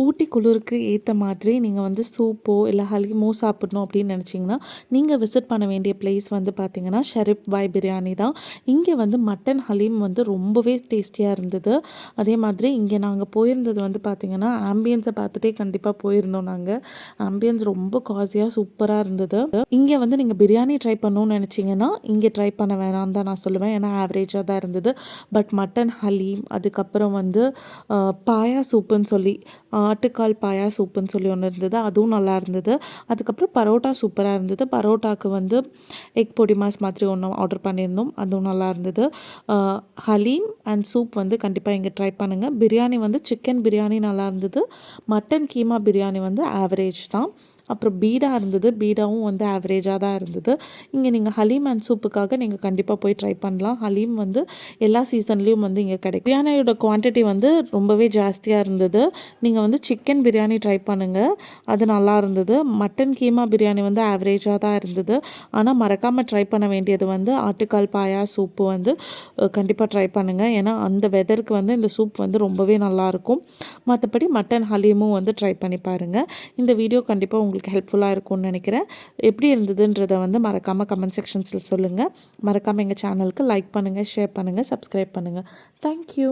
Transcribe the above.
ஊட்டி குளிருக்கு ஏற்ற மாதிரி நீங்கள் வந்து சூப்போ இல்லை ஹலீமோ சாப்பிடணும் அப்படின்னு நினச்சிங்கன்னா நீங்கள் விசிட் பண்ண வேண்டிய பிளேஸ் வந்து பார்த்திங்கன்னா ஷெரீப் பாய் பிரியாணி தான். இங்கே வந்து மட்டன் ஹலீம் வந்து ரொம்பவே டேஸ்டியாக இருந்தது. அதே மாதிரி இங்கே நாங்கள் போயிருந்தது வந்து பார்த்திங்கன்னா ஆம்பியன்ஸை பார்த்துட்டே கண்டிப்பாக போயிருந்தோம். நாங்கள் ஆம்பியன்ஸ் ரொம்ப காசியாக சூப்பராக இருந்தது. இங்கே வந்து நீங்கள் பிரியாணி ட்ரை பண்ணணும்னு நினச்சிங்கன்னா இங்கே ட்ரை பண்ண வேணாம் தான் நான் சொல்லுவேன். ஏன்னா ஆவரேஜாக தான் இருந்தது. பட் மட்டன் ஹலீம், அதுக்கப்புறம் வந்து பாயா சூப்புன்னு சொல்லி ஆட்டுக்கால் பாயா சூப்புன்னு சொல்லி ஒன்று இருந்தது, அதுவும் நல்லா இருந்தது. அதுக்கப்புறம் பரோட்டா சூப்பராக இருந்தது. பரோட்டாவுக்கு வந்து எக் பொடி மாஸ் மாதிரி ஒன்று ஆர்டர் பண்ணியிருந்தோம், அதுவும் நல்லா இருந்தது. ஹலீம் அண்ட் சூப் வந்து கண்டிப்பாக இங்கே ட்ரை பண்ணுங்கள். பிரியாணி வந்து சிக்கன் பிரியாணி நல்லா இருந்தது. மட்டன் கீமா பிரியாணி வந்து ஆவரேஜ் தான். அப்புறம் பீடா இருந்தது, பீடாவும் வந்து ஆவரேஜாக தான் இருந்தது. இங்கே நீங்கள் ஹலீம் அண்ட் சூப்புக்காக நீங்கள் கண்டிப்பாக போய் ட்ரை பண்ணலாம். ஹலீம் வந்து எல்லா சீசன்லேயும் வந்து இங்கே கிடைக்கும். பிரியாணியோட குவான்டிட்டி வந்து ரொம்பவே ஜாஸ்தியாக இருந்தது. நீங்கள் வந்து சிக்கன் பிரியாணி ட்ரை பண்ணுங்கள், அது நல்லா இருந்தது. மட்டன் கீமா பிரியாணி வந்து ஆவரேஜாக தான் இருந்தது. ஆனால் மறக்காமல் ட்ரை பண்ண வேண்டியது வந்து ஆட்டுக்கால் பாயா சூப்பு வந்து கண்டிப்பாக ட்ரை பண்ணுங்கள். ஏன்னா அந்த வெதருக்கு வந்து இந்த சூப் வந்து ரொம்பவே நல்லாயிருக்கும். மற்றபடி மட்டன் ஹலீமும் வந்து ட்ரை பண்ணி பாருங்கள். இந்த வீடியோ கண்டிப்பாக உங்களுக்கு ஹெல்ப்ஃபுல்லாக இருக்கும்னு நினைக்கிறேன். எப்படி இருந்ததுன்றதை வந்து மறக்காமல் கமெண்ட் செக்ஷன்ஸில் சொல்லுங்கள். மறக்காமல் எங்கள் சேனலுக்கு லைக் பண்ணுங்கள், ஷேர் பண்ணுங்கள், சப்ஸ்கிரைப் பண்ணுங்கள். தேங்க்யூ.